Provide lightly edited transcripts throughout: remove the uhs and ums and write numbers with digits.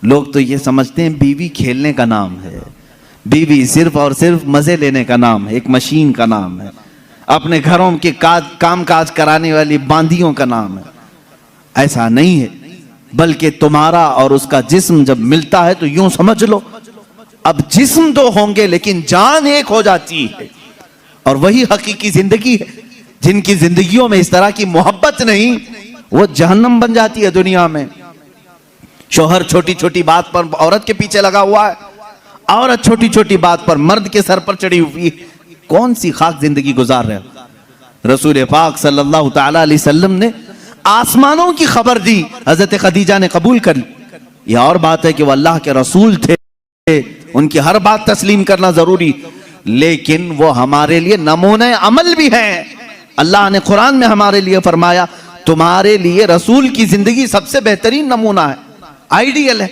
लोग तो ये समझते हैं बीवी खेलने का नाम है, बीवी सिर्फ और सिर्फ मजे लेने का नाम है, एक मशीन का नाम है, अपने घरों के काम काज कराने वाली बांदियों का नाम है। ऐसा नहीं है, बल्कि तुम्हारा और उसका जिस्म जब मिलता है तो यूं समझ लो अब जिस्म दो होंगे लेकिन जान एक हो जाती है। और वही हकीकी जिंदगी है। जिनकी जिंदगियों में इस तरह की मोहब्बत नहीं, वो जहन्नम बन जाती है दुनिया में। शोहर छोटी छोटी बात पर औरत के पीछे लगा हुआ है, औरत छोटी छोटी बात पर मर्द के सर पर चढ़ी हुई है। कौन सी खाक जिंदगी गुजार रहे हो। रसूल पाक सल्लल्लाहु तआला अलैहि वसल्लम ने आसमानों की खबर दी, हजरत खदीजा ने कबूल कर ली। यह और बात है कि वह अल्लाह के रसूल थे, उनकी हर बात तस्लीम करना जरूरी, लेकिन वो हमारे लिए नमूने अमल भी हैं। अल्लाह ने कुरान में हमारे लिए फरमाया, तुम्हारे लिए रसूल की जिंदगी सबसे बेहतरीन नमूना है, आइडियल है।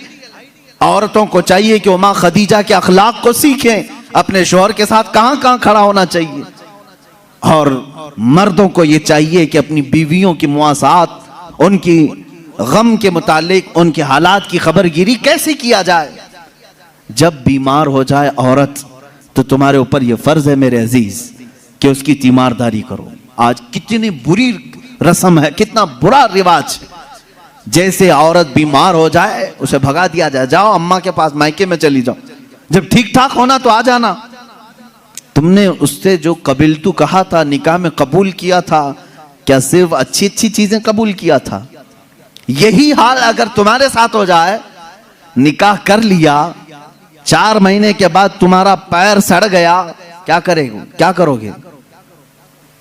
औरतों को चाहिए कि वो माँ खदीजा के अखलाक को सीखें, अपने शौहर के साथ कहां कहां खड़ा होना चाहिए। और मर्दों को ये चाहिए कि अपनी बीवियों की मुआसात, उनकी गम के मुतालिक उनके हालात की खबरगिरी कैसे किया जाए। जब बीमार हो जाए औरत तो तुम्हारे ऊपर यह फर्ज है मेरे अजीज कि उसकी तीमारदारी करो। आज कितनी बुरी रस्म है, कितना बुरा रिवाज। जैसे औरत बीमार हो जाए उसे भगा दिया जाए, जाओ अम्मा के पास, मायके में चली जाओ, जब ठीक ठाक होना तो आ जाना। तुमने उससे जो कबिलतू कहा था, निकाह में कबूल किया था, क्या सिर्फ अच्छी अच्छी चीजें कबूल किया था? यही हाल अगर तुम्हारे साथ हो जाए, निकाह कर लिया, 4 महीने के बाद तुम्हारा पैर सड़ गया, क्या करेगा, क्या करोगे?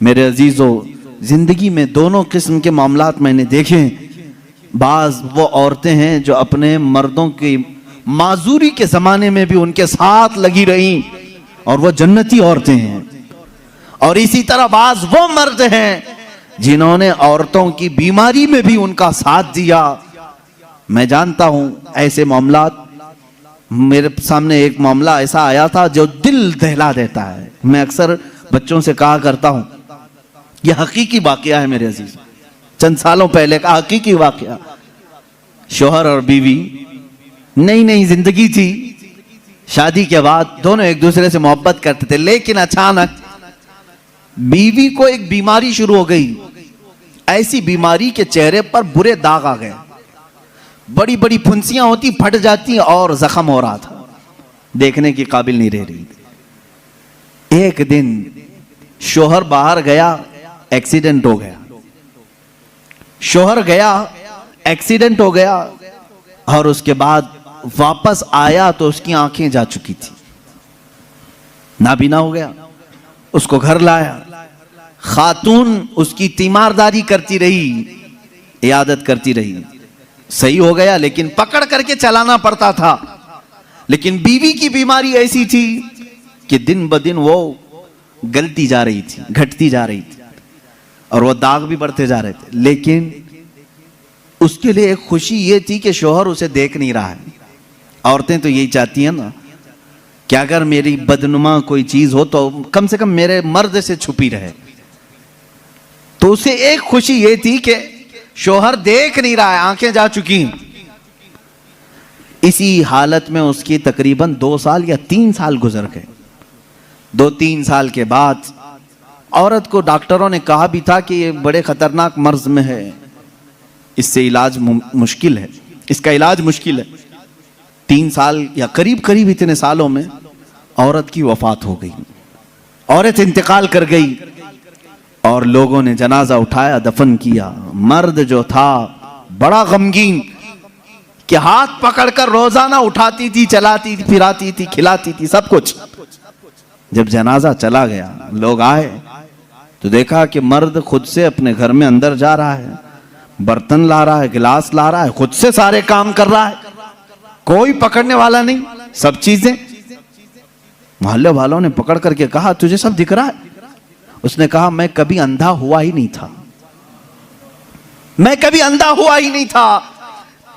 मेरे अजीजों, जिंदगी में दोनों किस्म के मामलात मैंने देखे। बाज वो औरतें हैं जो अपने मर्दों की माजूरी के जमाने में भी उनके साथ लगी रही और वो जन्नती औरतें हैं। और इसी तरह बाज वो मर्द हैं जिन्होंने औरतों की बीमारी में भी उनका साथ दिया। मैं जानता हूं ऐसे मामलात। मेरे सामने एक मामला ऐसा आया था जो दिल दहला देता है। मैं अक्सर बच्चों से कहा करता हूं, यह हकीकी वाकया है मेरे अजीज, चंद सालों पहले का हकीकी वाकया। शौहर और बीवी नई नई जिंदगी थी, शादी के बाद दोनों एक दूसरे से मोहब्बत करते थे, लेकिन अचानक बीवी को एक बीमारी शुरू हो गई। ऐसी बीमारी के चेहरे पर बुरे दाग आ गए, बड़ी बड़ी फुंसियां होती, फट जाती और जख्म हो रहा था, देखने की काबिल नहीं रह रही। एक दिन शौहर बाहर गया, एक्सीडेंट हो गया। शौहर गया, एक्सीडेंट हो गया, और उसके बाद वापस आया तो उसकी आंखें जा चुकी थी, नाबीना हो गया। उसको घर लाया, खातून उसकी तीमारदारी करती रही, इयादत करती रही। सही हो गया, लेकिन पकड़ करके चलाना पड़ता था। लेकिन बीवी की बीमारी ऐसी थी कि दिन ब दिन वो गलती जा रही थी, घटती जा रही थी, और वो दाग भी बढ़ते जा रहे थे। लेकिन उसके लिए एक खुशी ये थी कि शौहर उसे देख नहीं रहा है। औरतें तो यही चाहती हैं ना कि अगर मेरी बदनुमा कोई चीज हो तो कम से कम मेरे मर्द से छुपी रहे। तो उसे एक खुशी ये थी कि शौहर देख नहीं रहा है, आंखें जा चुकी। इसी हालत में उसकी तकरीबन 2 साल या 3 साल गुजर गए। 2-3 साल के बाद औरत को डॉक्टरों ने कहा भी था कि ये बड़े खतरनाक मर्ज में है, इससे इलाज मुश्किल है, इसका इलाज मुश्किल है। 3 साल या करीब करीब इतने सालों में औरत की वफात हो गई, औरत इंतकाल कर गई, और लोगों ने जनाजा उठाया, दफन किया। मर्द जो था बड़ा गमगीन कि हाथ पकड़कर रोजाना उठाती थी, चलाती थी, फिराती थी, खिलाती थी, सब कुछ। जब जनाजा चला गया, लोग आए तो देखा कि मर्द खुद से अपने घर में अंदर जा रहा है, बर्तन ला रहा है, गिलास ला रहा है, खुद से सारे काम कर रहा है, कोई पकड़ने वाला नहीं, सब चीजें। मोहल्ले वालों ने पकड़ करके कहा, तुझे सब दिख रहा है? उसने कहा, मैं कभी अंधा हुआ ही नहीं था, मैं कभी अंधा हुआ ही नहीं था।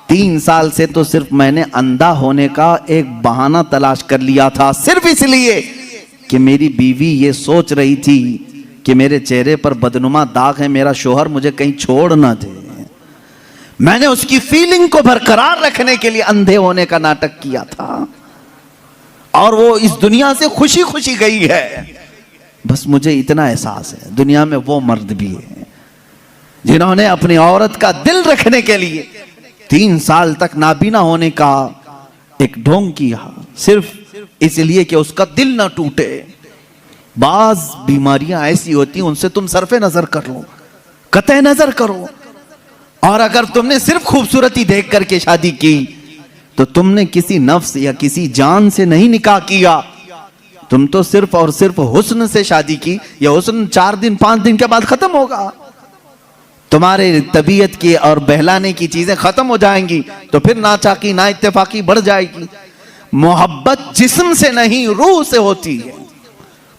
3 साल से तो सिर्फ मैंने अंधा होने का एक बहाना तलाश कर लिया था, सिर्फ इसलिए कि मेरी बीवी ये सोच रही थी कि मेरे चेहरे पर बदनुमा दाग है, मेरा शौहर मुझे कहीं छोड़ ना दे। मैंने उसकी फीलिंग को बरकरार रखने के लिए अंधे होने का नाटक किया था, और वो इस दुनिया से खुशी खुशी गई है। बस मुझे इतना एहसास है, दुनिया में वो मर्द भी है जिन्होंने अपनी औरत का दिल रखने के लिए 3 साल तक नाबीना होने का एक ढोंग किया, सिर्फ इसलिए कि उसका दिल ना टूटे। बाज बीमारियां ऐसी होती हैं, उनसे तुम सरफे नजर कर लो, कतई नजर करो। और अगर तुमने सिर्फ खूबसूरती देख करके शादी की तो तुमने किसी नफ्स या किसी जान से नहीं निकाह किया, तुम तो सिर्फ और सिर्फ हुस्न से शादी की। या हुस्न 4 दिन 5 दिन के बाद खत्म होगा, तुम्हारे तबीयत की और बहलाने की चीजें खत्म हो जाएंगी, तो फिर नाचाकी ना इत्तेफाकी बढ़ जाएगी। मोहब्बत जिस्म से नहीं रूह से होती है।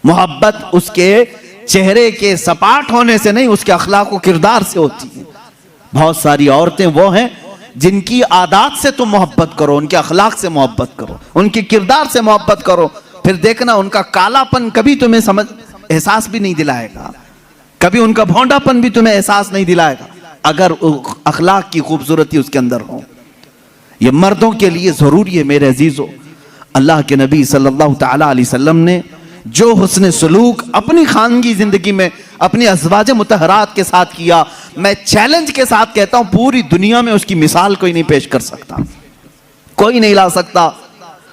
मोहब्बत उसके चेहरे के सपाट होने से नहीं, उसके अखलाक व किरदार से होती है। बहुत सारी औरतें वो हैं जिनकी आदत से तुम मोहब्बत करो, उनके अखलाक से मोहब्बत करो, उनके किरदार से मोहब्बत करो, फिर देखना उनका कालापन कभी तुम्हें एहसास भी नहीं दिलाएगा, कभी उनका भोंडापन भी तुम्हें एहसास नहीं दिलाएगा, अगर अखलाक की खूबसूरती उसके अंदर हो। ये मर्दों के लिए जरूरी है मेरे अजीजों। अल्लाह के नबी सल्लल्लाहु तआला अलैहि वसल्लम ने जो हुस्न सलूक अपनी खानगी जिंदगी में अपनी अज़वाज मुतहरात के साथ किया, मैं चैलेंज के साथ कहता हूं पूरी दुनिया में उसकी मिसाल कोई नहीं पेश कर सकता, कोई नहीं ला सकता।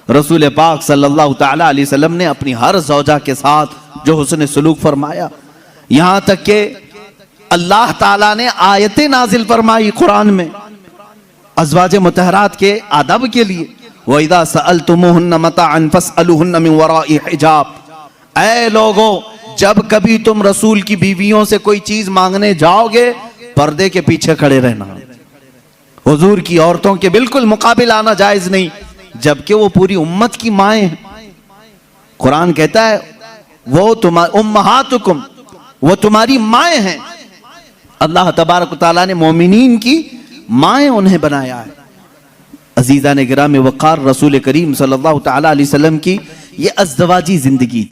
रसूल पाक सल्लल्लाहु तआला अलैहि वसल्लम ने अपनी हर ज़ौजा के साथ जो हुस्न सलूक फरमाया, यहां तक कि अल्लाह ताला ने आयतें नाजिल फरमाई कुरान में अज़वाज मुतहरात के आदब के लिए। वइज़ा सअलतुमुहुन्ना मताअन फस्अलूहुन्ना मिन वराइ हिजाब। ऐ लोगों, जब कभी तुम रसूल की बीवियों से कोई चीज मांगने जाओगे, पर्दे के पीछे खड़े रहना। हुजूर की औरतों के बिल्कुल मुकाबिल आना जायज नहीं, जबकि वो पूरी उम्मत की माएं हैं। कुरान कहता है वो तुम्हारी उम्महातुकुम, वो तुम्हारी माएं हैं। अल्लाह तबारक व तआला ने मोमिनीन की माएं उन्हें बनाया है। अजीज़ान गिराम वक़ार, रसूल करीम सल्लल्लाहु तआला अलैहि वसल्लम की ये अज़वाजी जिंदगी